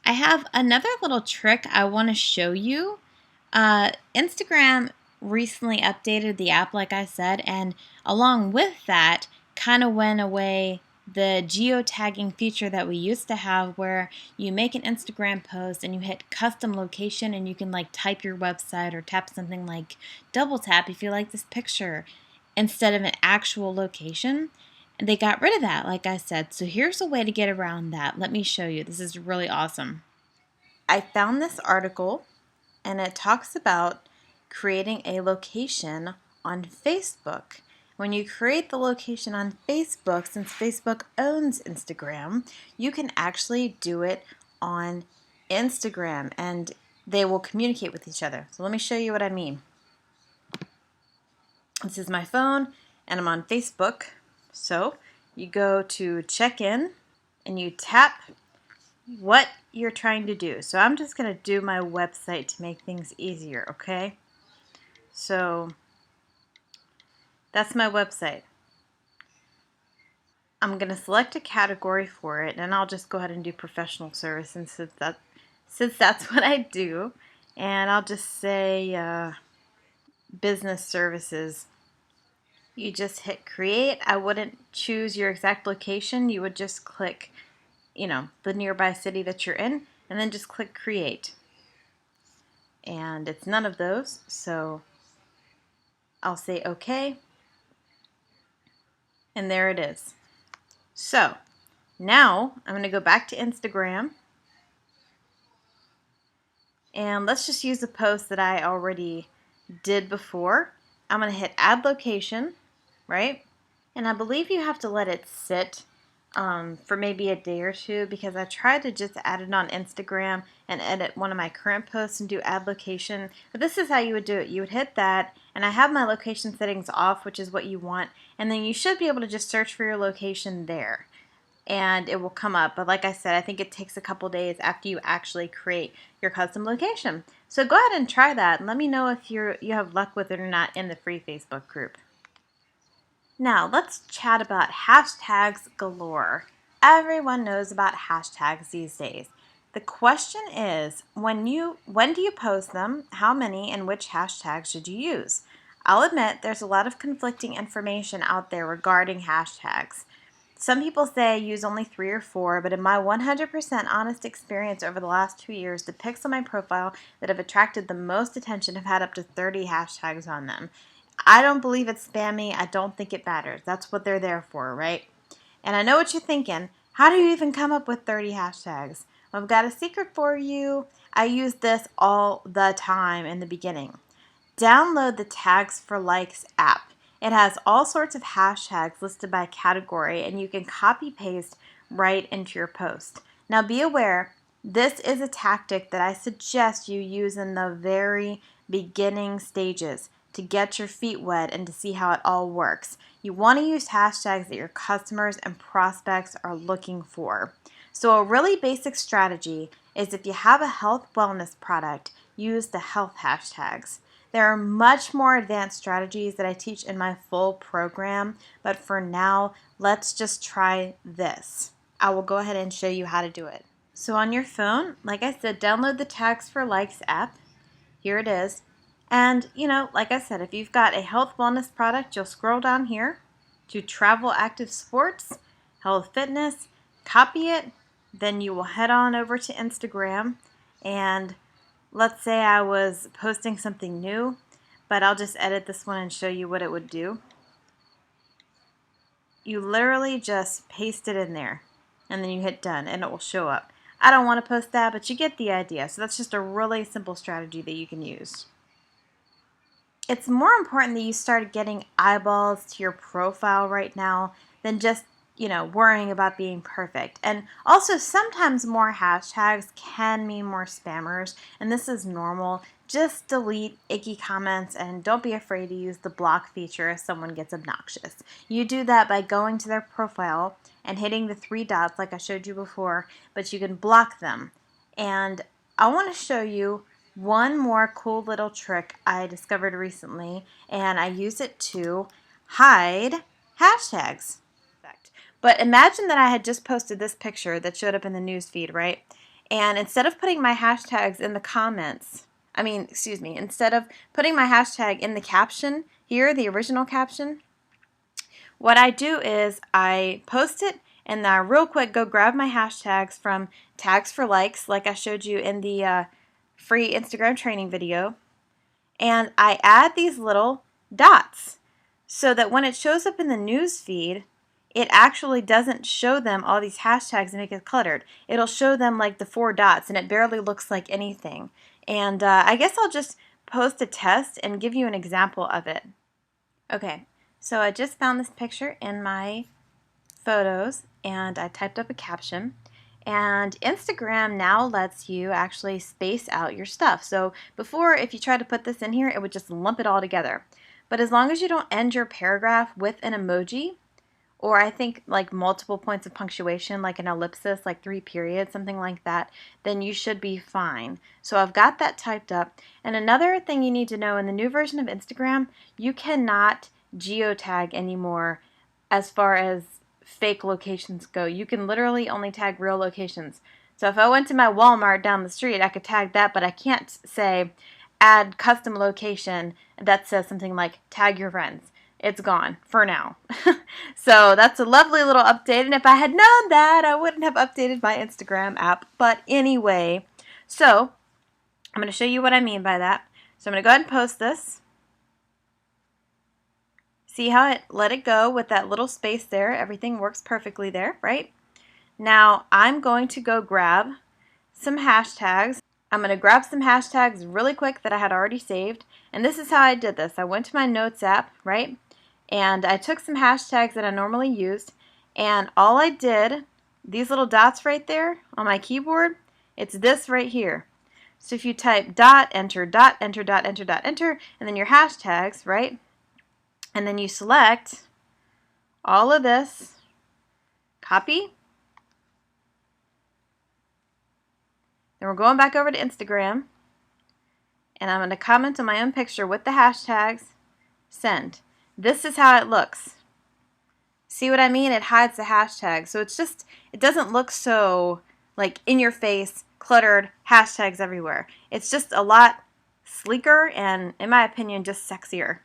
I have another little trick I want to show you. Instagram recently updated the app, like I said, and along with that, kind of went away the geotagging feature that we used to have where you make an Instagram post and you hit custom location and you can like type your website or tap something like double tap if you like this picture instead of an actual location. And they got rid of that, like I said. So here's a way to get around that. Let me show you. This is really awesome. I found this article and it talks about creating a location on Facebook. When you create the location on Facebook, since Facebook owns Instagram, you can actually do it on Instagram and they will communicate with each other. So let me show you what I mean. This is my phone and I'm on Facebook. So you go to check in and you tap what you're trying to do. So I'm just going to do my website to make things easier, okay? So that's my website. I'm going to select a category for it and I'll just go ahead and do professional services since that's what I do. And I'll just say business services. You just hit create. I wouldn't choose your exact location. You would just click, the nearby city that you're in and then just click create. And it's none of those, so I'll say OK. And there it is. So now I'm going to go back to Instagram. And let's just use a post that I already did before. I'm going to hit add location, right? And I believe you have to let it sit for maybe a day or two because I tried to just add it on Instagram and edit one of my current posts and do add location. But this is how you would do it. You would hit that, and I have my location settings off, which is what you want. And then you should be able to just search for your location there and it will come up. But like I said, I think it takes a couple days after you actually create your custom location. So go ahead and try that and let me know if you have luck with it or not in the free Facebook group. Now let's chat about hashtags galore. Everyone knows about hashtags these days. The question is, when do you post them, how many, and which hashtags should you use? I'll admit there's a lot of conflicting information out there regarding hashtags. Some people say I use only 3 or 4, but in my 100% honest experience over the last 2 years, the pics on my profile that have attracted the most attention have had up to 30 hashtags on them. I don't believe it's spammy. I don't think it matters. That's what they're there for, right? And I know what you're thinking. How do you even come up with 30 hashtags? Well, I've got a secret for you. I use this all the time in the beginning. Download the Tags for Likes app. It has all sorts of hashtags listed by category, and you can copy paste right into your post. Now be aware, this is a tactic that I suggest you use in the very beginning stages to get your feet wet and to see how it all works. You want to use hashtags that your customers and prospects are looking for. So a really basic strategy is if you have a health wellness product, use the health hashtags. There are much more advanced strategies that I teach in my full program, but for now, let's just try this. I will go ahead and show you how to do it. So on your phone, like I said, download the Tags for Likes app. Here it is. And, like I said, if you've got a health wellness product, you'll scroll down here to Travel Active Sports, Health Fitness, copy it, then you will head on over to Instagram and let's say I was posting something new, but I'll just edit this one and show you what it would do. You literally just paste it in there and then you hit done and it will show up. I don't want to post that, but you get the idea. So that's just a really simple strategy that you can use. It's more important that you start getting eyeballs to your profile right now than just worrying about being perfect. And also sometimes more hashtags can mean more spammers, and this is normal. Just delete icky comments and don't be afraid to use the block feature if someone gets obnoxious. You do that by going to their profile and hitting the 3 dots like I showed you before, but you can block them. And I want to show you one more cool little trick I discovered recently, and I use it to hide hashtags. But imagine that I had just posted this picture that showed up in the news feed, right? And instead of putting my hashtags in the comments, instead of putting my hashtag in the caption here, the original caption, what I do is I post it and then I real quick go grab my hashtags from Tags for Likes, like I showed you in the free Instagram training video, and I add these little dots so that when it shows up in the news feed, it actually doesn't show them all these hashtags and make it cluttered. It'll show them like the 4 dots and it barely looks like anything. And I guess I'll just post a test and give you an example of it. Okay, so I just found this picture in my photos and I typed up a caption. And Instagram now lets you actually space out your stuff. So before, if you tried to put this in here, it would just lump it all together. But as long as you don't end your paragraph with an emoji, or I think like multiple points of punctuation, like an ellipsis, like 3 periods, something like that, then you should be fine. So I've got that typed up. And another thing you need to know, in the new version of Instagram, you cannot geotag anymore as far as fake locations go. You can literally only tag real locations. So if I went to my Walmart down the street, I could tag that, but I can't say add custom location that says something like tag your friends. It's gone for now. So that's a lovely little update. And if I had known that, I wouldn't have updated my Instagram app. But anyway, so I'm going to show you what I mean by that. So I'm going to go ahead and post this. See how it let it go with that little space there? Everything works perfectly there, right? Now I'm going to go grab some hashtags. I'm going to grab some hashtags really quick that I had already saved. And this is how I did this. I went to my Notes app, right? And I took some hashtags that I normally used. And all I did, these little dots right there on my keyboard, it's this right here. So if you type dot, enter, dot, enter, dot, enter, dot, enter, and then your hashtags, right? And then you select all of this, copy. Then we're going back over to Instagram. And I'm going to comment on my own picture with the hashtags, send. This is how it looks. See what I mean? It hides the hashtag. So it's just, it doesn't look so like in your face, cluttered, hashtags everywhere. It's just a lot sleeker and, in my opinion, just sexier.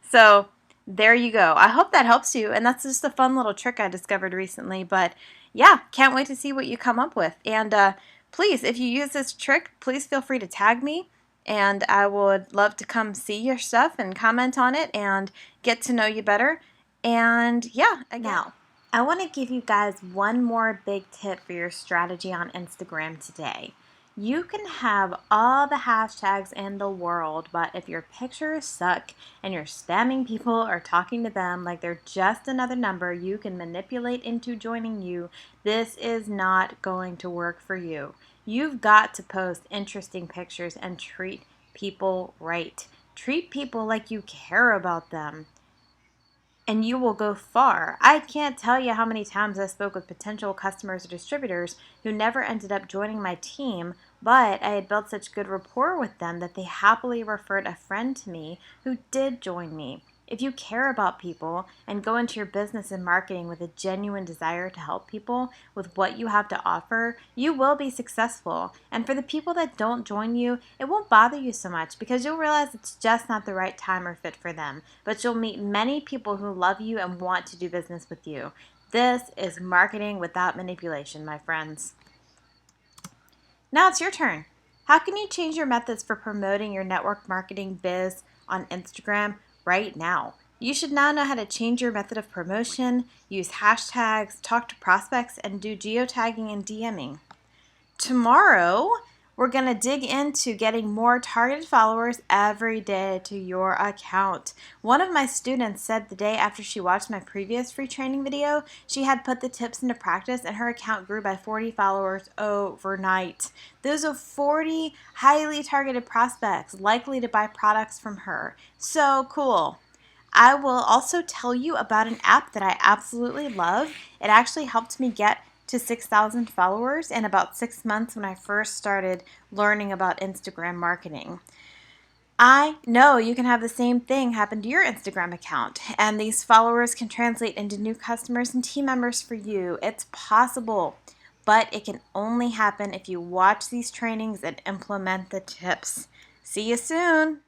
So there you go. I hope that helps you. And that's just a fun little trick I discovered recently. But yeah, can't wait to see what you come up with. And please, if you use this trick, please feel free to tag me. And I would love to come see your stuff and comment on it and get to know you better. And yeah, again. Now, I want to give you guys one more big tip for your strategy on Instagram today. You can have all the hashtags in the world, but if your pictures suck and you're spamming people or talking to them like they're just another number you can manipulate into joining you, this is not going to work for you. You've got to post interesting pictures and treat people right. Treat people like you care about them, and you will go far. I can't tell you how many times I spoke with potential customers or distributors who never ended up joining my team, but I had built such good rapport with them that they happily referred a friend to me who did join me. If you care about people and go into your business and marketing with a genuine desire to help people with what you have to offer, you will be successful. And for the people that don't join you, it won't bother you so much because you'll realize it's just not the right time or fit for them. But you'll meet many people who love you and want to do business with you. This is marketing without manipulation, my friends. Now it's your turn. How can you change your methods for promoting your network marketing biz on Instagram right now? You should now know how to change your method of promotion, use hashtags, talk to prospects, and do geotagging and DMing. Tomorrow, we're going to dig into getting more targeted followers every day to your account. One of my students said the day after she watched my previous free training video, she had put the tips into practice and her account grew by 40 followers overnight. Those are 40 highly targeted prospects likely to buy products from her. So cool. I will also tell you about an app that I absolutely love. It actually helped me get to 6,000 followers in about 6 months when I first started learning about Instagram marketing. I know you can have the same thing happen to your Instagram account, and these followers can translate into new customers and team members for you. It's possible. but it can only happen if you watch these trainings and implement the tips. See you soon!